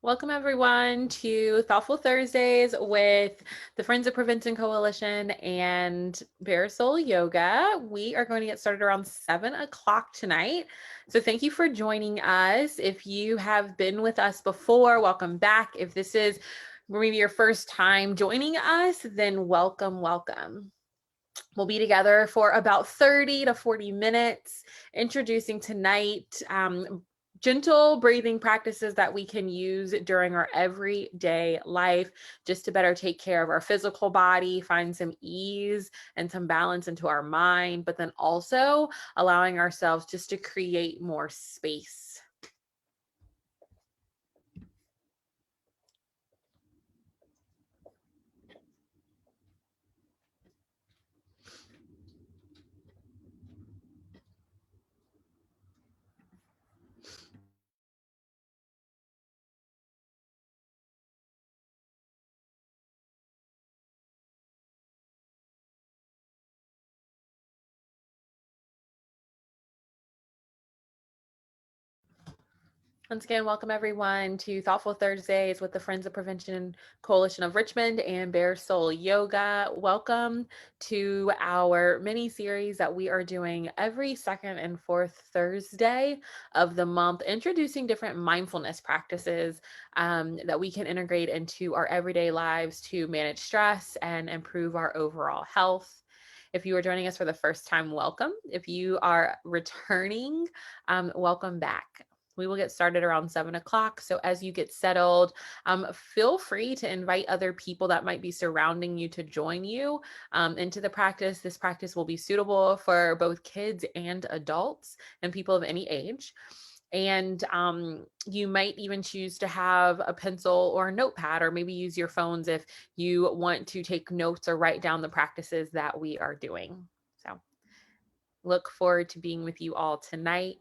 Welcome everyone to Thoughtful Thursdays with the Friends of Prevention Coalition and BareSOUL Yoga. We are going to get started around 7 o'clock tonight. So thank you for joining us. If you have been with us before, welcome back. If this is maybe your first time joining us, then welcome. We'll be together for about 30 to 40 minutes, introducing tonight gentle breathing practices that we can use during our everyday life just to better take care of our physical body, find some ease and some balance into our mind, but then also allowing ourselves just to create more space. Once again, welcome everyone to Thoughtful Thursdays with the Friends of Prevention Coalition of Richmond and BareSOUL Yoga. Welcome to our mini series that we are doing every second and fourth Thursday of the month, introducing different mindfulness practices that we can integrate into our everyday lives to manage stress and improve our overall health. If you are joining us for the first time, welcome. If you are returning, welcome back. We will get started around 7 o'clock. So as you get settled, feel free to invite other people that might be surrounding you to join you into the practice. This practice will be suitable for both kids and adults and people of any age. And you might even choose to have a pencil or a notepad, or maybe use your phones if you want to take notes or write down the practices that we are doing. So look forward to being with you all tonight.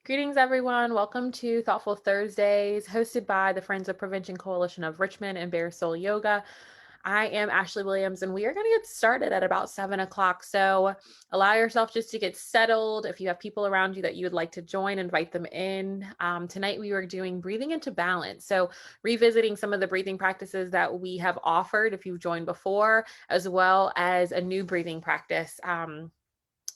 Greetings, everyone. Welcome to Thoughtful Thursdays, hosted by the Friends of Prevention Coalition of Richmond and BareSOUL Yoga. I am Ashley Williams, and we are going to get started at about 7 o'clock. So allow yourself just to get settled. If you have people around you that you would like to join, invite them in. Tonight, we are doing breathing into balance. So revisiting some of the breathing practices that we have offered if you've joined before, as well as a new breathing practice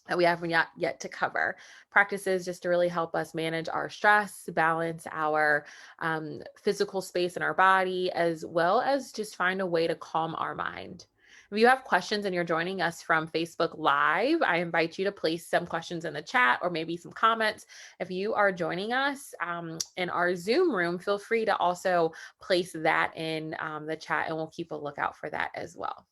that we haven't yet to cover. Practices just to really help us manage our stress, balance our physical space in our body, as well as just find a way to calm our mind. If you have questions and you're joining us from Facebook Live, I invite you to place some questions in the chat or maybe some comments. If you are joining us in our Zoom room, feel free to also place that in the chat, and we'll keep a lookout for that as well.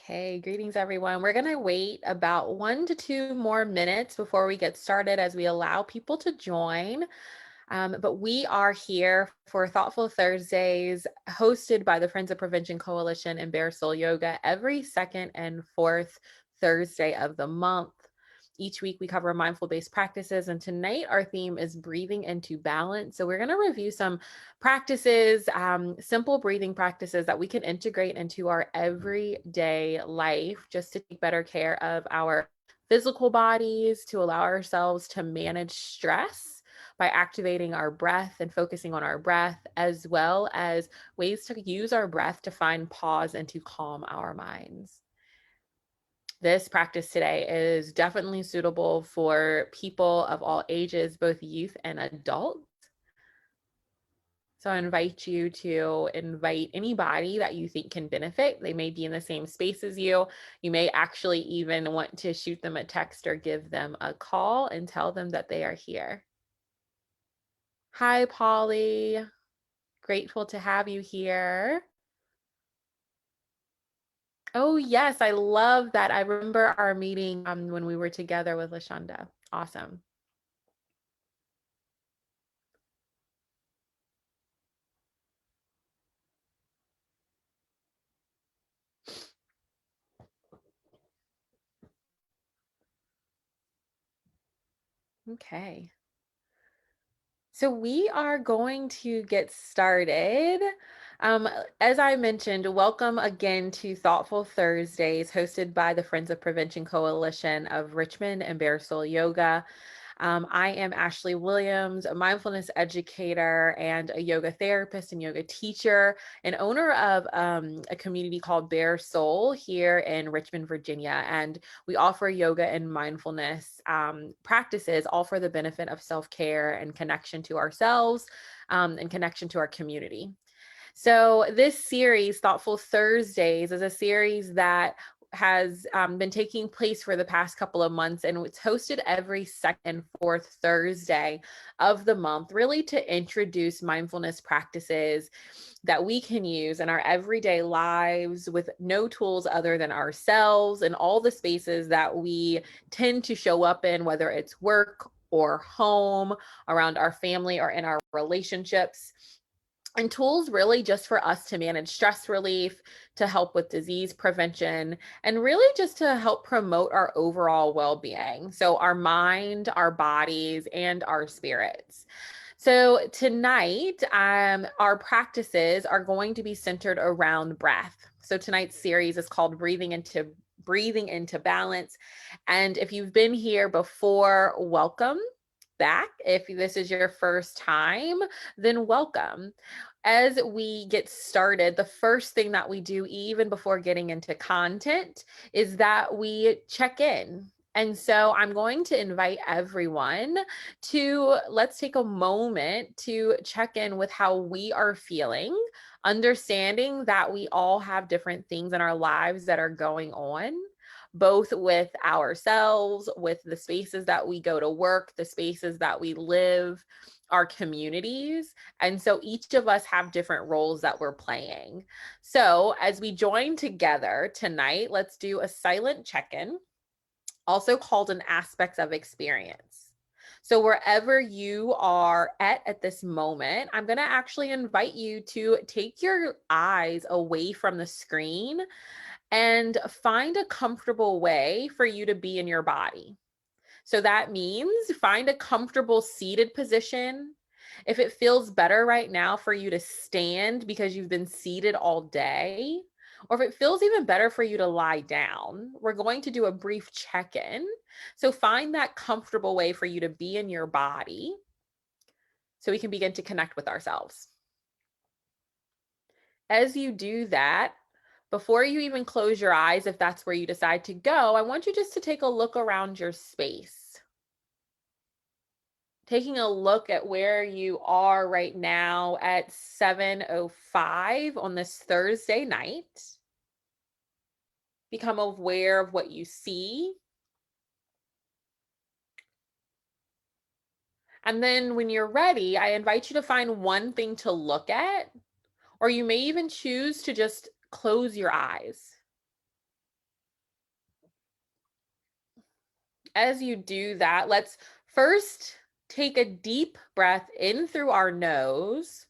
Okay, greetings everyone. We're going to wait about 1 to 2 more minutes before we get started as we allow people to join. But we are here for Thoughtful Thursdays, hosted by the Friends of Prevention Coalition and BareSOUL Yoga every second and fourth Thursday of the month. Each week we cover mindful-based practices, and tonight our theme is breathing into balance. So we're going to review some practices, simple breathing practices that we can integrate into our everyday life just to take better care of our physical bodies, to allow ourselves to manage stress by activating our breath and focusing on our breath, as well as ways to use our breath to find pause and to calm our minds. This practice today is definitely suitable for people of all ages, both youth and adults. So I invite you to invite anybody that you think can benefit. They may be in the same space as you. You may actually even want to shoot them a text or give them a call and tell them that they are here. Hi, Polly. Grateful to have you here. Oh, yes, I love that. I remember our meeting when we were together with LaShonda. Awesome. Okay. So we are going to get started. As I mentioned, welcome again to Thoughtful Thursdays, hosted by the Friends of Prevention Coalition of Richmond and BareSOUL Yoga. I am Ashley Williams, a mindfulness educator and a yoga therapist and yoga teacher, and owner of a community called BareSOUL here in Richmond, Virginia. And we offer yoga and mindfulness practices, all for the benefit of self-care and connection to ourselves and connection to our community. So this series, Thoughtful Thursdays, is a series that has been taking place for the past couple of months, and it's hosted every second and fourth Thursday of the month, really to introduce mindfulness practices that we can use in our everyday lives with no tools other than ourselves and all the spaces that we tend to show up in, whether it's work or home, around our family, or in our relationships. And tools really just for us to manage stress relief, to help with disease prevention, and really just to help promote our overall well-being. So our mind, our bodies, and our spirits. So tonight, our practices are going to be centered around breath. So tonight's series is called Breathing into Balance. And if you've been here before, welcome back. If this is your first time, then welcome. As we get started, the first thing that we do, even before getting into content, is that we check in. And so I'm going to invite everyone to let's take a moment to check in with how we are feeling, understanding that we all have different things in our lives that are going on, both with ourselves, with the spaces that we go to work, the spaces that we live, our communities. And so each of us have different roles that we're playing. So as we join together tonight, let's do a silent check-in, also called an aspects of experience. So wherever you are at this moment, I'm going to actually invite you to take your eyes away from the screen and find a comfortable way for you to be in your body. So that means find a comfortable seated position. If it feels better right now for you to stand because you've been seated all day, or if it feels even better for you to lie down, we're going to do a brief check-in. So find that comfortable way for you to be in your body so we can begin to connect with ourselves. As you do that, before you even close your eyes, if that's where you decide to go, I want you just to take a look around your space. Taking a look at where you are right now at 7:05 on this Thursday night. Become aware of what you see. And then when you're ready, I invite you to find one thing to look at, or you may even choose to just close your eyes. As you do that, let's first take a deep breath in through our nose.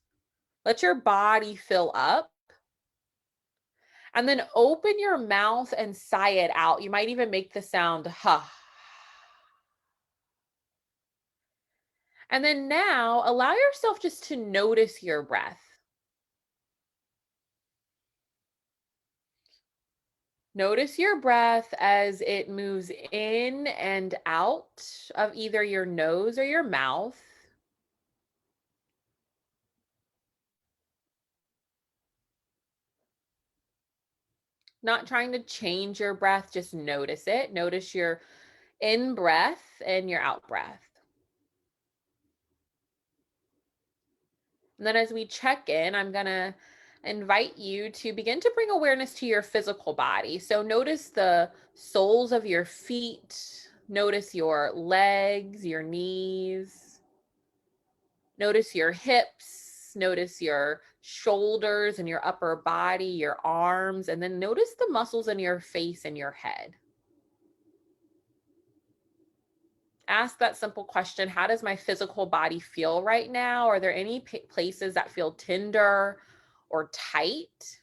Let your body fill up. And then open your mouth and sigh it out. You might even make the sound ha. And then now allow yourself just to notice your breath. Notice your breath as it moves in and out of either your nose or your mouth. Not trying to change your breath, just notice it. Notice your in breath and your out breath. And then as we check in, I'm going to invite you to begin to bring awareness to your physical body. So notice the soles of your feet, notice your legs, your knees, notice your hips, notice your shoulders and your upper body, your arms, and then notice the muscles in your face and your head. Ask that simple question, how does my physical body feel right now? Are there any places that feel tender or tight?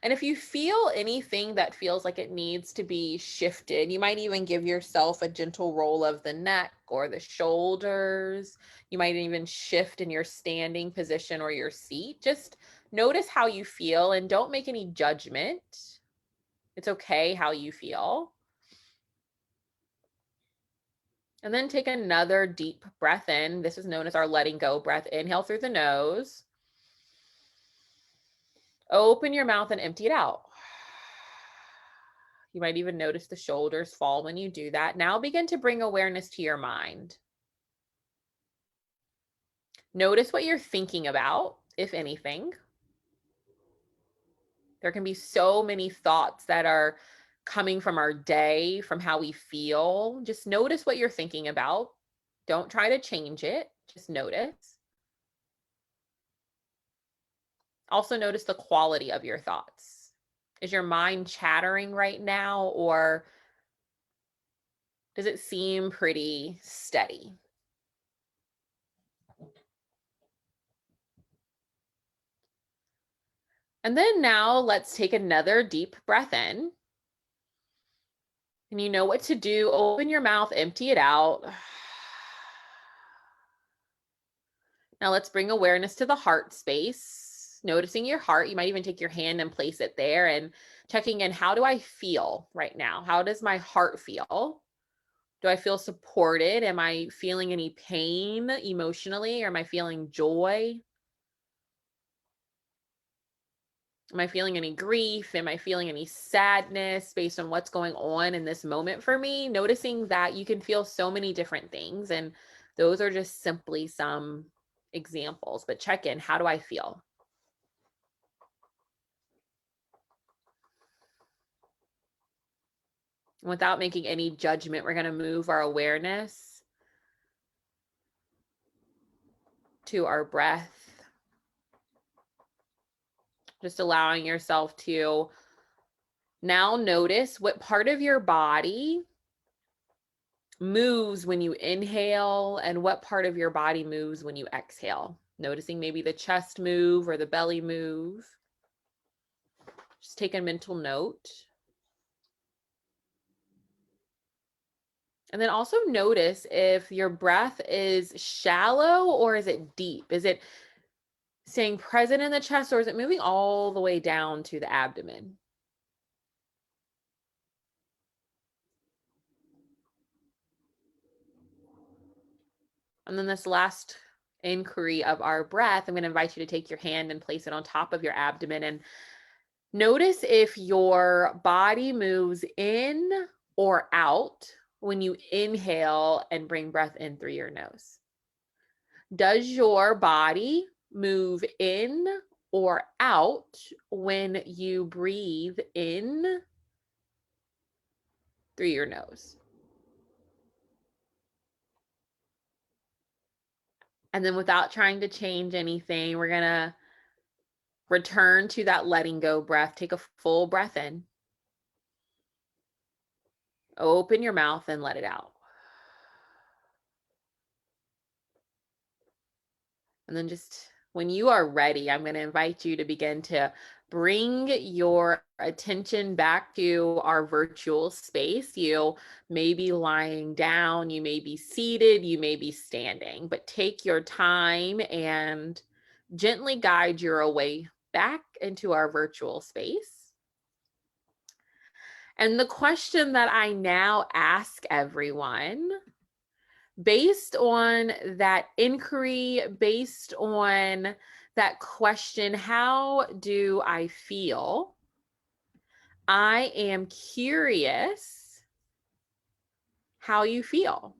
And if you feel anything that feels like it needs to be shifted, you might even give yourself a gentle roll of the neck or the shoulders. You might even shift in your standing position or your seat. Just notice how you feel and don't make any judgment. It's okay how you feel. And then take another deep breath in. This is known as our letting go breath. Inhale through the nose. Open your mouth and empty it out. You might even notice the shoulders fall when you do that. Now begin to bring awareness to your mind. Notice what you're thinking about, if anything. There can be so many thoughts that are coming from our day, from how we feel. Just notice what you're thinking about. Don't try to change it. Just notice. Also notice the quality of your thoughts. Is your mind chattering right now, or does it seem pretty steady? And then now let's take another deep breath in. And you know what to do. Open your mouth, empty it out. Now let's bring awareness to the heart space. Noticing your heart. You might even take your hand and place it there and checking in. How do I feel right now? How does my heart feel? Do I feel supported? Am I feeling any pain emotionally? Or am I feeling joy? Am I feeling any grief? Am I feeling any sadness based on what's going on in this moment for me? Noticing that you can feel so many different things. And those are just simply some examples. But check in. How do I feel? Without making any judgment, we're going to move our awareness to our breath. Just allowing yourself to now notice what part of your body moves when you inhale and what part of your body moves when you exhale. Noticing maybe the chest move or the belly move. Just take a mental note. And then also notice if your breath is shallow or is it deep? Is it staying present in the chest or is it moving all the way down to the abdomen? And then this last inquiry of our breath, I'm going to invite you to take your hand and place it on top of your abdomen and notice if your body moves in or out when you inhale and bring breath in through your nose. Does your body move in or out when you breathe in through your nose? And then without trying to change anything, we're going to return to that letting go breath. Take a full breath in. Open your mouth and let it out. And then just when you are ready, I'm going to invite you to begin to bring your attention back to our virtual space. You may be lying down, you may be seated, you may be standing, but take your time and gently guide your way back into our virtual space. And the question that I now ask everyone, based on that inquiry, based on that question, how do I feel? I am curious how you feel.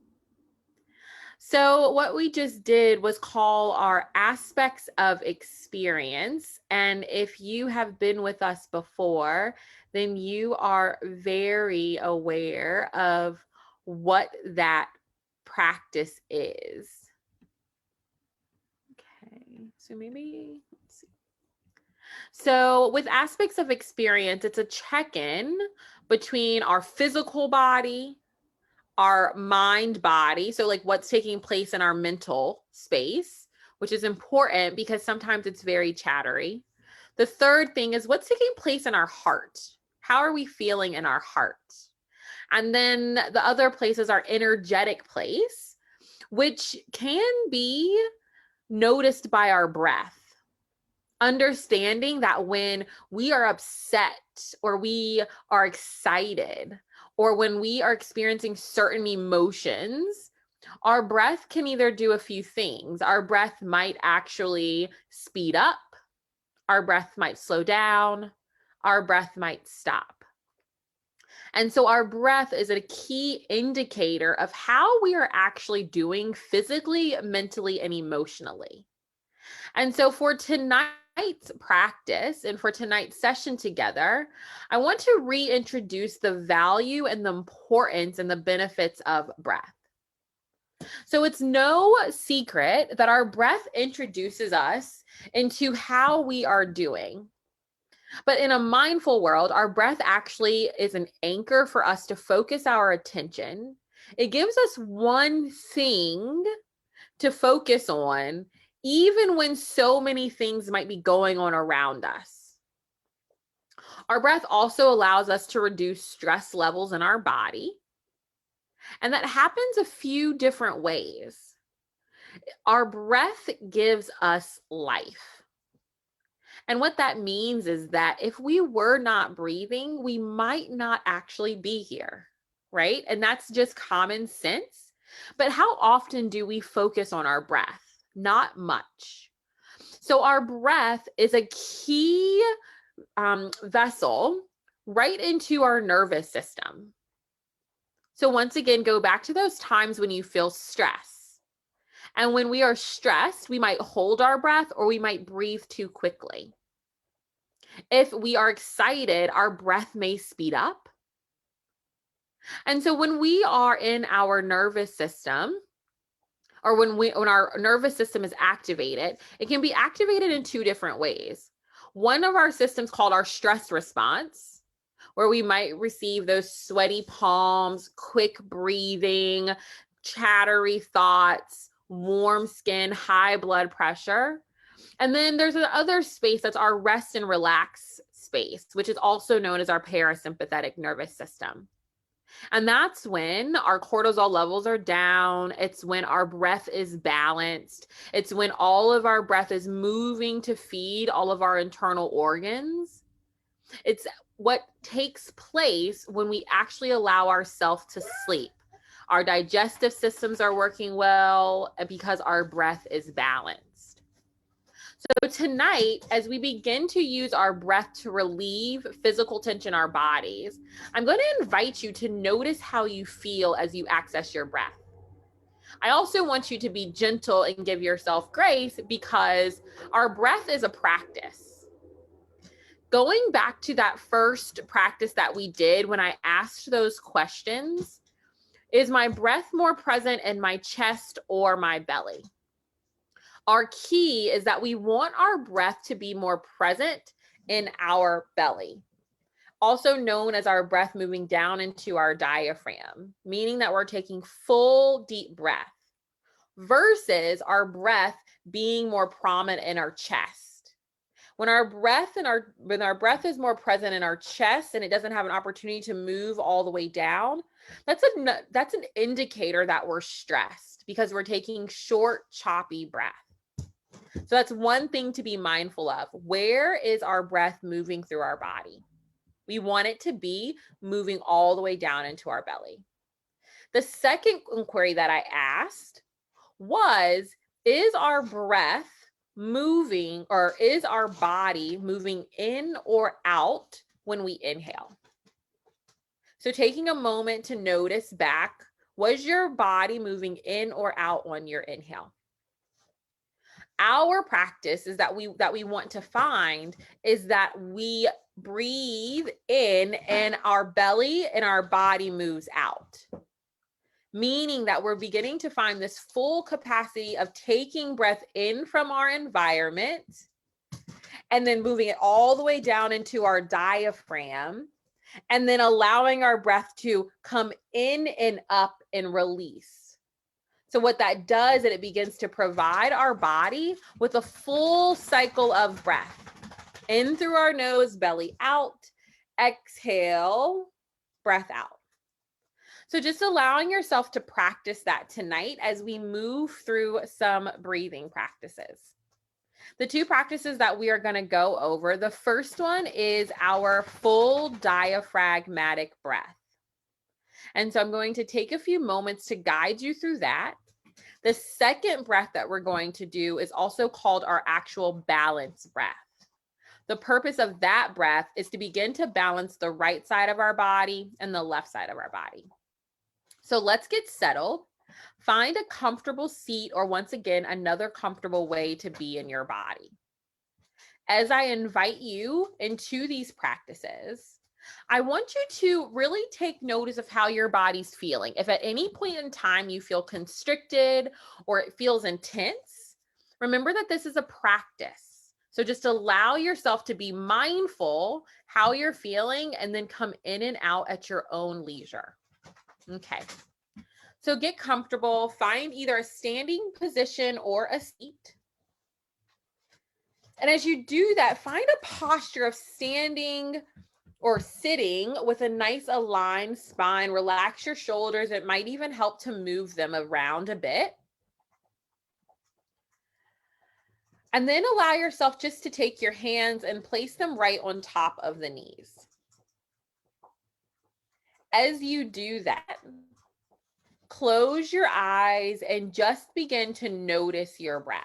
So what we just did was call our aspects of experience. And if you have been with us before, then you are very aware of what that practice is. Okay, so maybe, let's see. So with aspects of experience, it's a check-in between our physical body, our mind body. So like what's taking place in our mental space, which is important because sometimes it's very chattery. The third thing is what's taking place in our heart. How are we feeling in our heart? And then the other place is our energetic place, which can be noticed by our breath. Understanding that when we are upset or we are excited or when we are experiencing certain emotions, our breath can either do a few things. Our breath might actually speed up, our breath might slow down, our breath might stop. And so our breath is a key indicator of how we are actually doing physically, mentally, and emotionally. And so for tonight's practice and for tonight's session together, I want to reintroduce the value and the importance and the benefits of breath. So it's no secret that our breath introduces us into how we are doing. But in a mindful world, our breath actually is an anchor for us to focus our attention. It gives us one thing to focus on, even when so many things might be going on around us. Our breath also allows us to reduce stress levels in our body. And that happens a few different ways. Our breath gives us life. And what that means is that if we were not breathing, we might not actually be here, right? And that's just common sense. But how often do we focus on our breath? Not much. So our breath is a key vessel right into our nervous system. So once again, go back to those times when you feel stress. And when we are stressed, we might hold our breath or we might breathe too quickly. If we are excited, our breath may speed up. And so when we are in our nervous system, or when our nervous system is activated, it can be activated in two different ways. One of our systems called our stress response, where we might receive those sweaty palms, quick breathing, chattery thoughts, warm skin, high blood pressure. And then there's another space that's our rest and relax space, which is also known as our parasympathetic nervous system. And that's when our cortisol levels are down. It's when our breath is balanced. It's when all of our breath is moving to feed all of our internal organs. It's what takes place when we actually allow ourselves to sleep. Our digestive systems are working well because our breath is balanced. So tonight, as we begin to use our breath to relieve physical tension in our bodies, I'm going to invite you to notice how you feel as you access your breath. I also want you to be gentle and give yourself grace because our breath is a practice. Going back to that first practice that we did when I asked those questions, is my breath more present in my chest or my belly? Our key is that we want our breath to be more present in our belly. also known as our breath moving down into our diaphragm, meaning that we're taking full deep breath versus our breath being more prominent in our chest. When our breath is more present in our chest and it doesn't have an opportunity to move all the way down, that's an indicator that we're stressed because we're taking short, choppy breath. So that's one thing to be mindful of. Where is our breath moving through our body? We want it to be moving all the way down into our belly. The second inquiry that I asked was, is our breath moving, or is our body moving in or out when we inhale? So taking a moment to notice back, was your body moving in or out on your inhale? Our practice is that we want to find is that we breathe in and our belly and our body moves out, meaning that we're beginning to find this full capacity of taking breath in from our environment and then moving it all the way down into our diaphragm, and then allowing our breath to come in and up and release. So what that does is it begins to provide our body with a full cycle of breath. In through our nose, belly out, exhale, breath out. So just allowing yourself to practice that tonight as we move through some breathing practices. The two practices that we are going to go over, the first one is our full diaphragmatic breath. And so I'm going to take a few moments to guide you through that. The second breath that we're going to do is also called our actual balance breath. The purpose of that breath is to begin to balance the right side of our body and the left side of our body. So let's get settled. Find a comfortable seat, or once again, another comfortable way to be in your body. As I invite you into these practices, I want you to really take notice of how your body's feeling. If at any point in time you feel constricted or it feels intense, remember that this is a practice. So just allow yourself to be mindful how you're feeling and then come in and out at your own leisure. Okay. So get comfortable, find either a standing position or a seat. And as you do that, find a posture of standing or sitting with a nice aligned spine. Relax your shoulders. It might even help to move them around a bit. And then allow yourself just to take your hands and place them right on top of the knees. As you do that, close your eyes and just begin to notice your breath.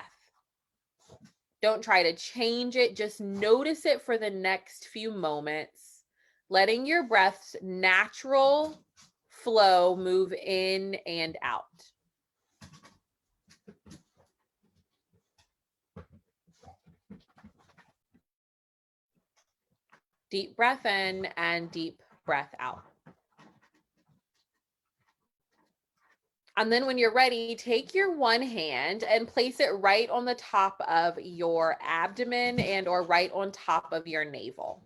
Don't try to change it. Just notice it for the next few moments, letting your breath's natural flow move in and out. Deep breath in and deep breath out. And then when you're ready, take your one hand and place it right on the top of your abdomen and or right on top of your navel.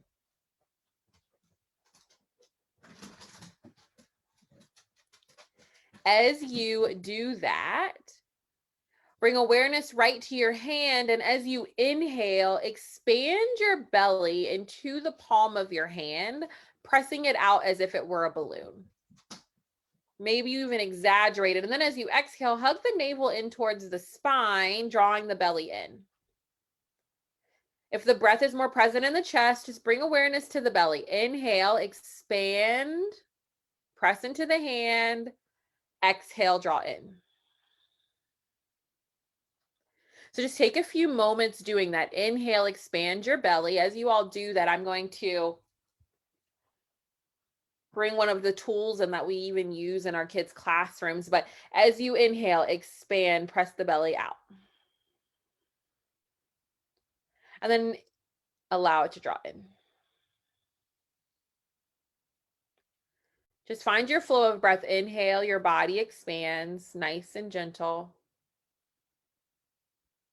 As you do that, bring awareness right to your hand, and as you inhale, expand your belly into the palm of your hand, pressing it out as if it were a balloon. Maybe you even exaggerate it. And then as you exhale, hug the navel in towards the spine, drawing the belly in. If the breath is more present in the chest, just bring awareness to the belly. Inhale, expand, press into the hand, exhale, draw in. So just take a few moments doing that. Inhale, expand your belly. As you all do that, I'm going to bring one of the tools and that we even use in our kids' classrooms. But as you inhale, expand, press the belly out. And then allow it to draw in. Just find your flow of breath. Inhale, your body expands, nice and gentle.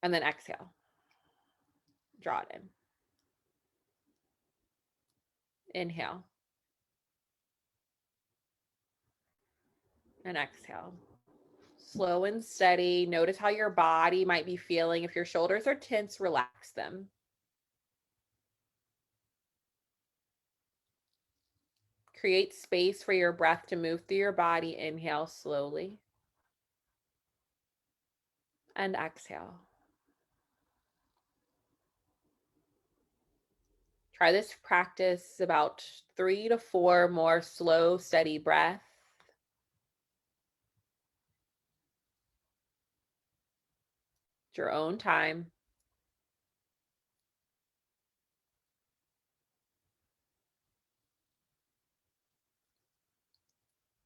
And then exhale. Draw it in. Inhale and exhale. Slow and steady. Notice how your body might be feeling. If your shoulders are tense, relax them. Create space for your breath to move through your body. Inhale slowly and exhale. Try this practice about 3 to 4 more slow, steady breaths. At your own time.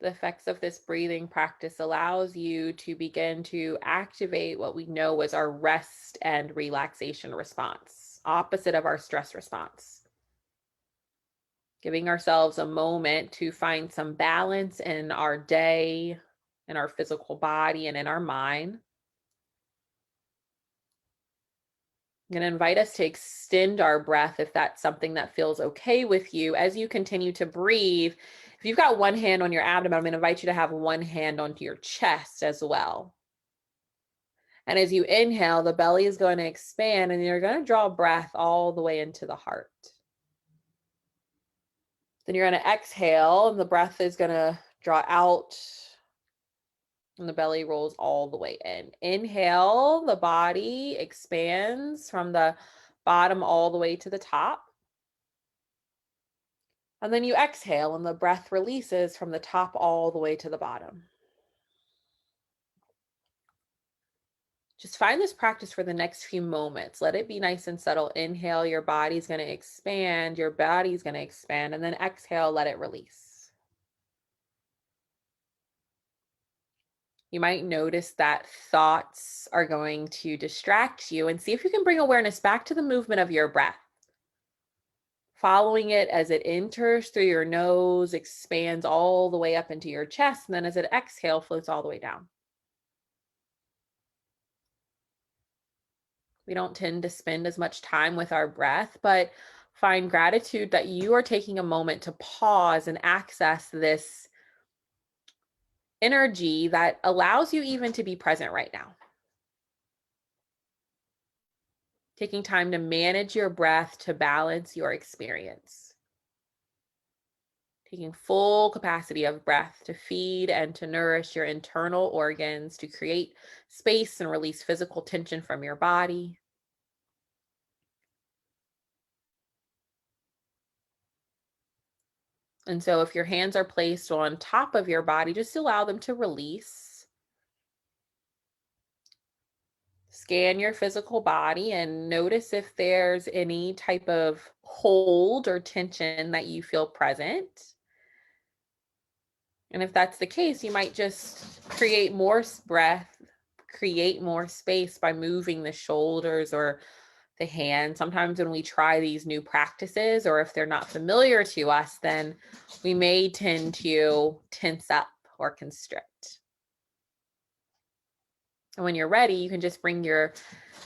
The effects of this breathing practice allows you to begin to activate what we know as our rest and relaxation response, opposite of our stress response. Giving ourselves a moment to find some balance in our day, in our physical body, and in our mind. I'm going to invite us to extend our breath if that's something that feels okay with you. As you continue to breathe, if you've got one hand on your abdomen, I'm going to invite you to have one hand onto your chest as well. And as you inhale, the belly is going to expand and you're going to draw breath all the way into the heart. Then you're going to exhale and the breath is going to draw out and the belly rolls all the way in. Inhale, the body expands from the bottom all the way to the top. And then you exhale and the breath releases from the top all the way to the bottom. Just find this practice for the next few moments. Let it be nice and subtle. Inhale, your body's going to expand, your body's going to expand, and then exhale, let it release. You might notice that thoughts are going to distract you, and see if you can bring awareness back to the movement of your breath. Following it as it enters through your nose, expands all the way up into your chest, and then as it exhales, floats all the way down. We don't tend to spend as much time with our breath, but find gratitude that you are taking a moment to pause and access this energy that allows you even to be present right now. Taking time to manage your breath to balance your experience. Taking full capacity of breath to feed and to nourish your internal organs, to create space and release physical tension from your body. And so if your hands are placed on top of your body, just allow them to release. Scan your physical body and notice if there's any type of hold or tension that you feel present. And if that's the case, you might just create more breath, create more space by moving the shoulders or the hand. Sometimes when we try these new practices, or if they're not familiar to us, then we may tend to tense up or constrict. And when you're ready, you can just bring your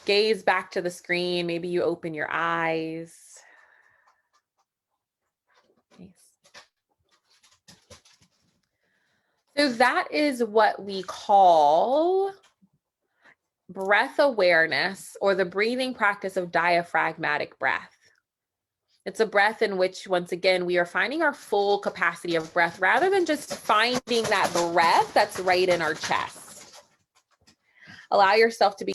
gaze back to the screen. Maybe you open your eyes. Nice. So that is what we call breath awareness, or the breathing practice of diaphragmatic breath. It's a breath in which, once again, we are finding our full capacity of breath rather than just finding that breath that's right in our chest. Allow yourself to be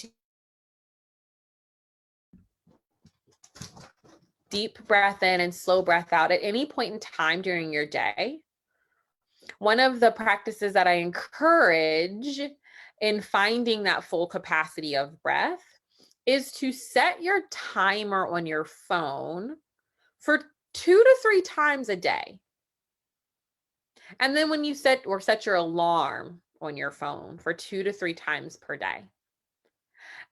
deep breath in and slow breath out at any point in time during your day. One of the practices that I encourage in finding that full capacity of breath is to set your timer on your phone for 2 to 3 times a day. And then when you set your alarm on your phone for 2 to 3 times per day.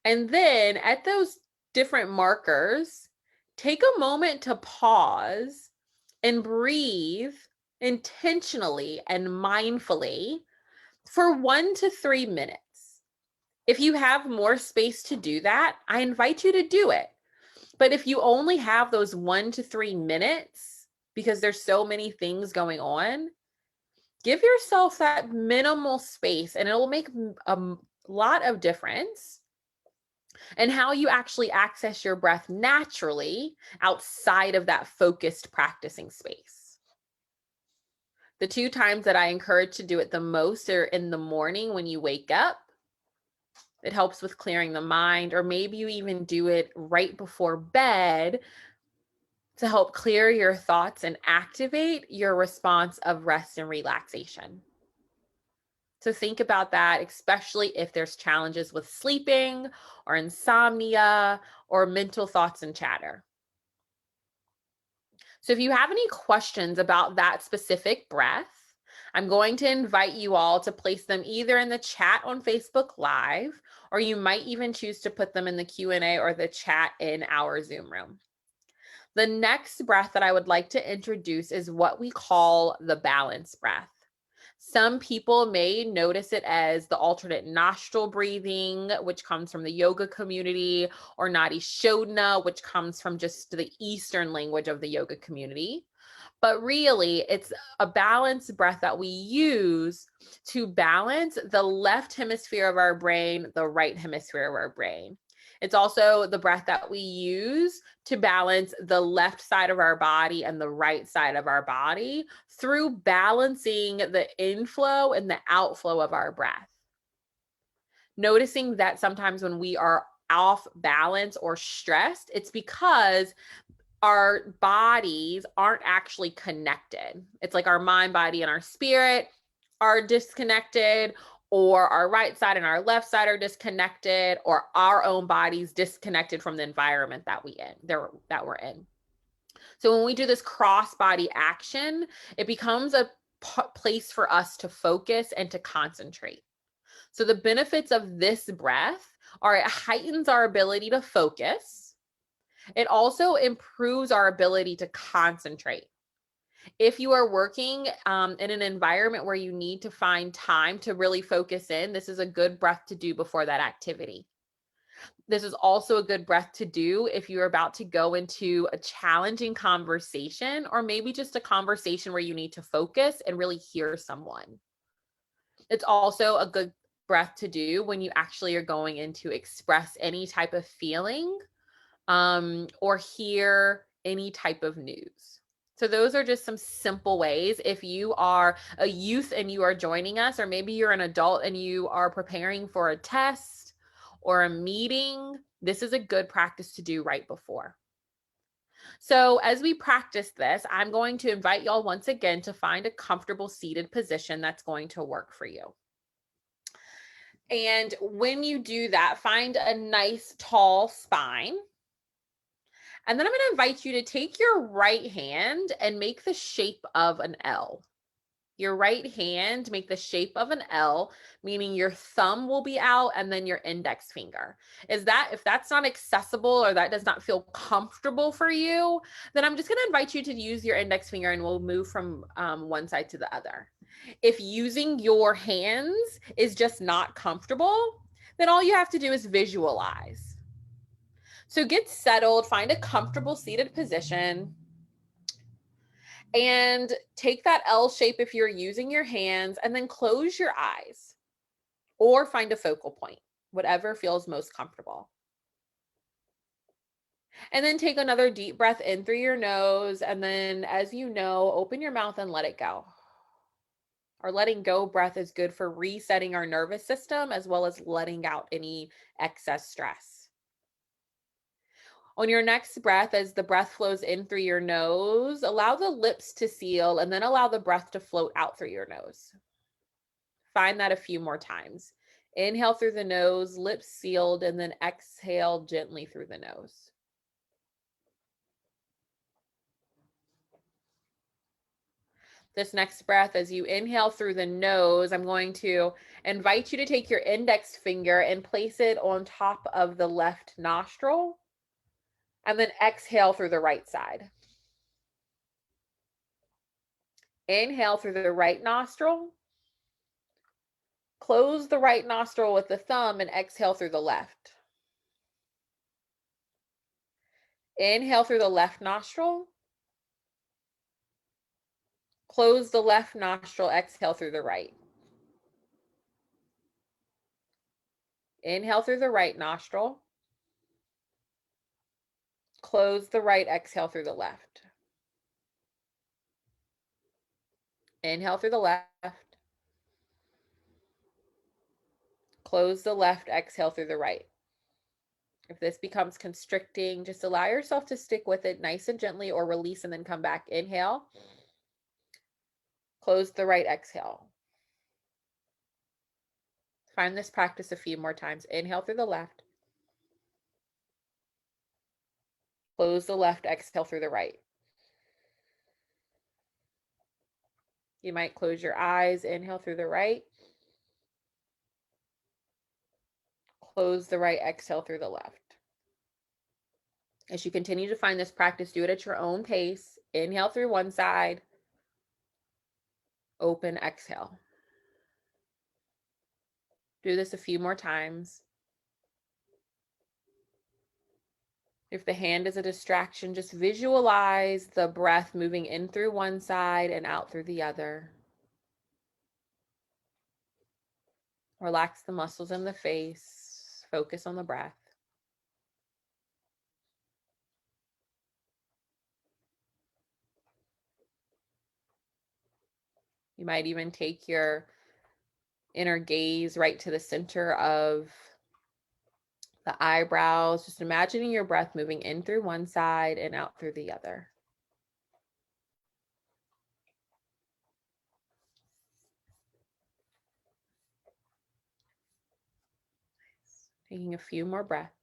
And then at those different markers, take a moment to pause and breathe intentionally and mindfully for 1 to 3 minutes. If you have more space to do that, I invite you to do it. But if you only have those 1 to 3 minutes, because there's so many things going on. Give yourself that minimal space, and it will make a lot of difference in how you actually access your breath naturally outside of that focused practicing space. The 2 times that I encourage to do it the most are in the morning when you wake up. It helps with clearing the mind, or maybe you even do it right before bed to help clear your thoughts and activate your response of rest and relaxation. So think about that, especially if there's challenges with sleeping or insomnia or mental thoughts and chatter. So if you have any questions about that specific breath, I'm going to invite you all to place them either in the chat on Facebook Live, or you might even choose to put them in the Q&A or the chat in our Zoom room. The next breath that I would like to introduce is what we call the balance breath. Some people may notice it as the alternate nostril breathing, which comes from the yoga community, or Nadi Shodhana, which comes from just the Eastern language of the yoga community. But really, it's a balanced breath that we use to balance the left hemisphere of our brain, the right hemisphere of our brain. It's also the breath that we use to balance the left side of our body and the right side of our body through balancing the inflow and the outflow of our breath. Noticing that sometimes when we are off balance or stressed, it's because our bodies aren't actually connected. It's like our mind, body, and our spirit are disconnected, or our right side and our left side are disconnected, or our own bodies disconnected from the environment that we're in. So when we do this cross body action, it becomes a place for us to focus and to concentrate. So the benefits of this breath are it heightens our ability to focus. It also improves our ability to concentrate. If you are working in an environment where you need to find time to really focus in, this is a good breath to do before that activity. This is also a good breath to do if you're about to go into a challenging conversation, or maybe just a conversation where you need to focus and really hear someone. It's also a good breath to do when you actually are going in to express any type of feeling or hear any type of news. So those are just some simple ways. If you are a youth and you are joining us, or maybe you're an adult and you are preparing for a test or a meeting, this is a good practice to do right before. So as we practice this, I'm going to invite y'all once again to find a comfortable seated position that's going to work for you. And when you do that, find a nice tall spine. And then I'm going to invite you to take your right hand and make the shape of an L. Your right hand, make the shape of an L, meaning your thumb will be out and then your index finger. If that's not accessible or that does not feel comfortable for you, then I'm just going to invite you to use your index finger and we'll move from one side to the other. If using your hands is just not comfortable, then all you have to do is visualize. So get settled, find a comfortable seated position, and take that L shape if you're using your hands, and then close your eyes or find a focal point, whatever feels most comfortable. And then take another deep breath in through your nose, and then, as you know, open your mouth and let it go. Our letting go breath is good for resetting our nervous system as well as letting out any excess stress. On your next breath, as the breath flows in through your nose, allow the lips to seal and then allow the breath to float out through your nose. Find that a few more times. Inhale through the nose, lips sealed, and then exhale gently through the nose. This next breath, as you inhale through the nose, I'm going to invite you to take your index finger and place it on top of the left nostril, and then exhale through the right side. Inhale through the right nostril, close the right nostril with the thumb, and exhale through the left. Inhale through the left nostril, Close the left nostril, exhale through the right. Inhale through the right nostril. Close the right, exhale through the left. Inhale through the left. Close the left, exhale through the right. If this becomes constricting, just allow yourself to stick with it nice and gently, or release and then come back. Inhale. Close the right, exhale. Find this practice a few more times. Inhale through the left. Close the left, exhale through the right. You might close your eyes. Inhale through the right. Close the right, exhale through the left. As you continue to find this practice, do it at your own pace. Inhale through one side. Open, exhale. Do this a few more times. If the hand is a distraction, just visualize the breath moving in through one side and out through the other. Relax the muscles in the face. Focus on the breath. You might even take your inner gaze right to the center of the eyebrows, just imagining your breath moving in through one side and out through the other. Taking a few more breaths.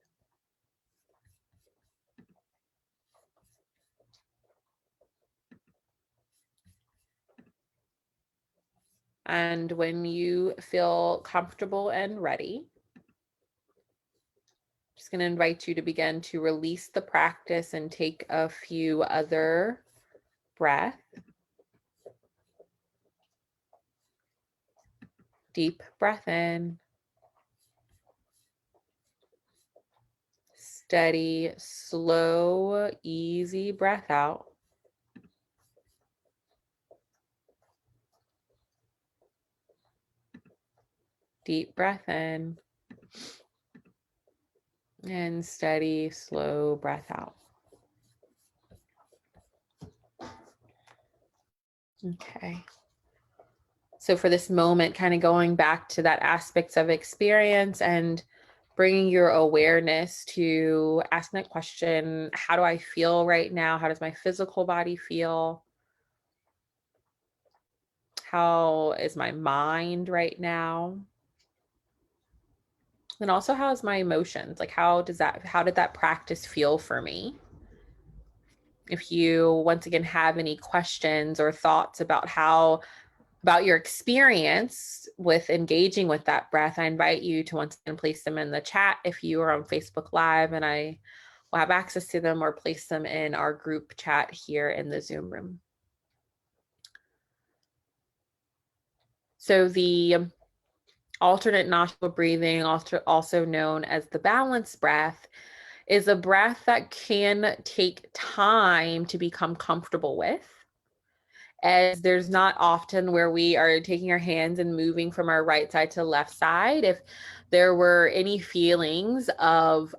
And when you feel comfortable and ready, I'm just going to invite you to begin to release the practice and take a few other breaths. Deep breath in. Steady, slow, easy breath out. Deep breath in. And steady, slow breath out. Okay. So for this moment, kind of going back to that aspects of experience and bringing your awareness to asking that question, how do I feel right now? How does my physical body feel? How is my mind right now? And also, how is my emotions? Like, how did that practice feel for me? If you once again have any questions or thoughts about your experience with engaging with that breath, I invite you to once again place them in the chat if you are on Facebook Live, and I will have access to them, or place them in our group chat here in the Zoom room. So the alternate nostril breathing, also known as the balance breath, is a breath that can take time to become comfortable with, as there's not often where we are taking our hands and moving from our right side to left side. If there were any feelings of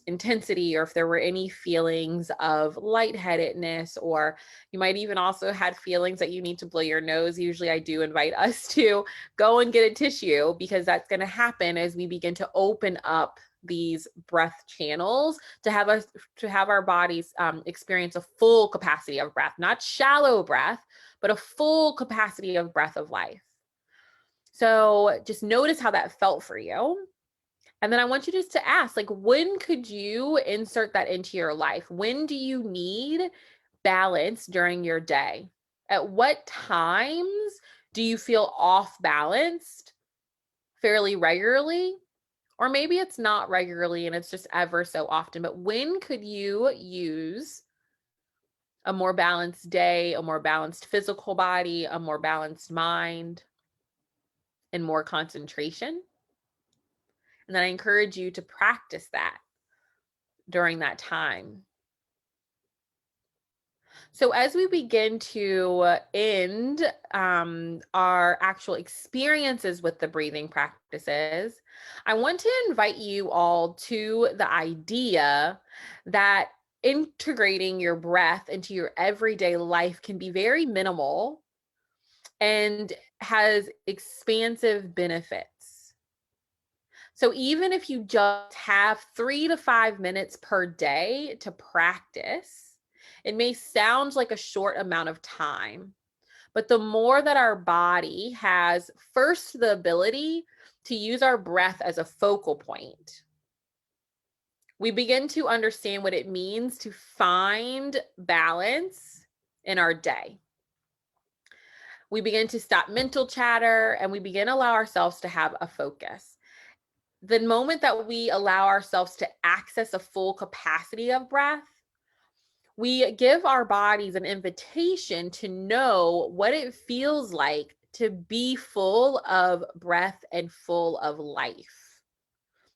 intensity, or if there were any feelings of lightheadedness, or you might even also had feelings that you need to blow your nose, usually I do invite us to go and get a tissue, because that's going to happen as we begin to open up these breath channels to have our bodies experience a full capacity of breath, not shallow breath, but a full capacity of breath of life. So just notice how that felt for you. And then I want you just to ask, like, when could you insert that into your life? When do you need balance during your day? At what times do you feel off balanced fairly regularly? Or maybe it's not regularly and it's just ever so often, but when could you use a more balanced day, a more balanced physical body, a more balanced mind, and more concentration? And then I encourage you to practice that during that time. So, as we begin to end our actual experiences with the breathing practices, I want to invite you all to the idea that integrating your breath into your everyday life can be very minimal and has expansive benefits. So, even if you just have 3 to 5 minutes per day to practice, it may sound like a short amount of time, but the more that our body has first the ability to use our breath as a focal point, we begin to understand what it means to find balance in our day. We begin to stop mental chatter and we begin to allow ourselves to have a focus. The moment that we allow ourselves to access a full capacity of breath, we give our bodies an invitation to know what it feels like to be full of breath and full of life.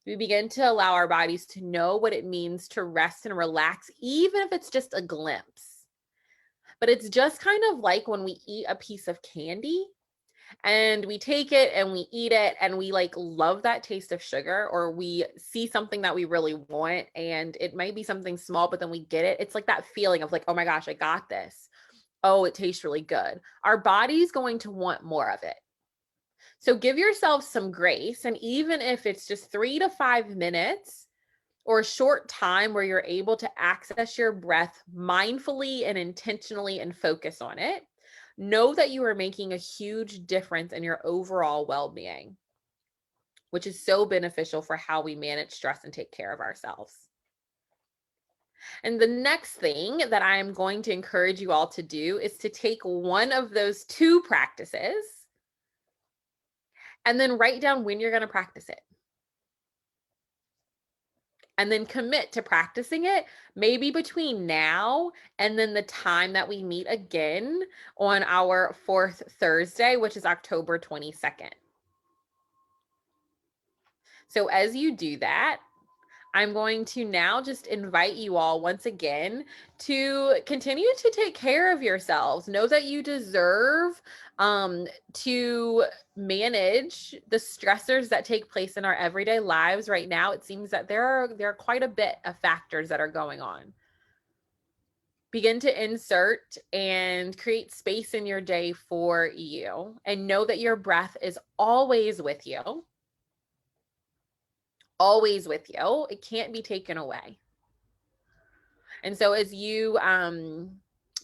We begin to allow our bodies to know what it means to rest and relax, even if it's just a glimpse. But it's just kind of like when we eat a piece of candy and we take it and we eat it and we like love that taste of sugar, or we see something that we really want and it might be something small but then we get it. It's like that feeling of like, oh my gosh, I got this. Oh, it tastes really good. Our body's going to want more of it. So give yourself some grace, and even if it's just 3 to 5 minutes or a short time where you're able to access your breath mindfully and intentionally and focus on it, know that you are making a huge difference in your overall well-being, which is so beneficial for how we manage stress and take care of ourselves. And the next thing that I'm going to encourage you all to do is to take one of those two practices and then write down when you're going to practice it. And then commit to practicing it maybe between now and then the time that we meet again on our fourth Thursday, which is October 22nd. So as you do that, I'm going to now just invite you all once again to continue to take care of yourselves. Know that you deserve to manage the stressors that take place in our everyday lives right now. It seems that there are quite a bit of factors that are going on. Begin to insert and create space in your day for you, and know that your breath is always with you. Always with you. It can't be taken away. And so as you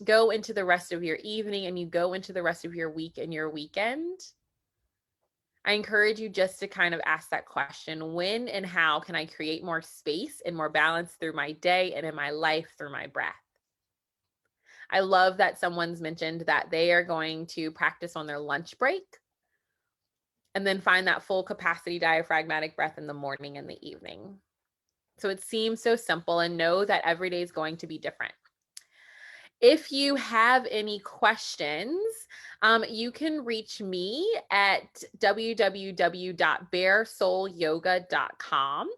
go into the rest of your evening and you go into the rest of your week and your weekend, I encourage you just to kind of ask that question: when and how can I create more space and more balance through my day and in my life through my breath? I love that someone's mentioned that they are going to practice on their lunch break and then find that full capacity diaphragmatic breath in the morning and the evening. So it seems so simple, and know that every day is going to be different. If you have any questions, you can reach me at www.baresoulyoga.com.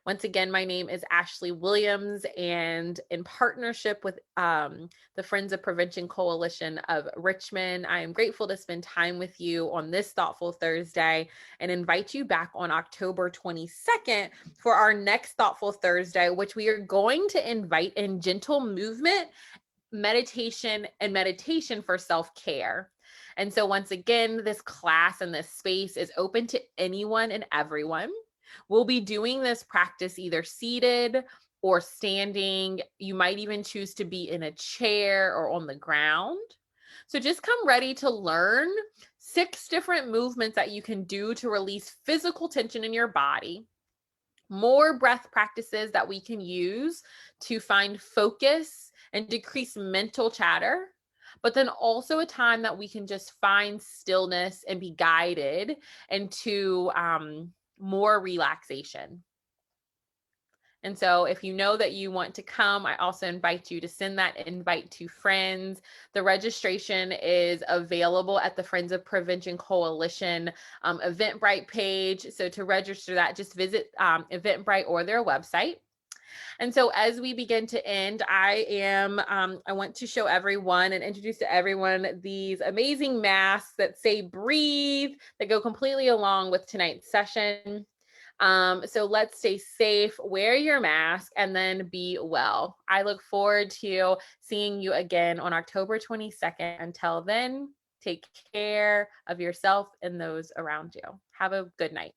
Once again, my name is Ashley Williams, and in partnership with the Friends of Prevention Coalition of Richmond, I am grateful to spend time with you on this Thoughtful Thursday and invite you back on October 22nd for our next Thoughtful Thursday, which we are going to invite in gentle movement, meditation, and meditation for self-care. And so once again, this class and this space is open to anyone and everyone. We'll be doing this practice either seated or standing. You might even choose to be in a chair or on the ground. So just come ready to learn 6 different movements that you can do to release physical tension in your body, more breath practices that we can use to find focus and decrease mental chatter, but then also a time that we can just find stillness and be guided into more relaxation. And so if you know that you want to come, I also invite you to send that invite to friends. The registration is available at the Friends of Prevention Coalition Eventbrite page. So to register that, just visit Eventbrite or their website. And so as we begin to end, I want to show everyone and introduce to everyone these amazing masks that say breathe, that go completely along with tonight's session. So let's stay safe, wear your mask, and then be well. I look forward to seeing you again on October 22nd. Until then, take care of yourself and those around you. Have a good night.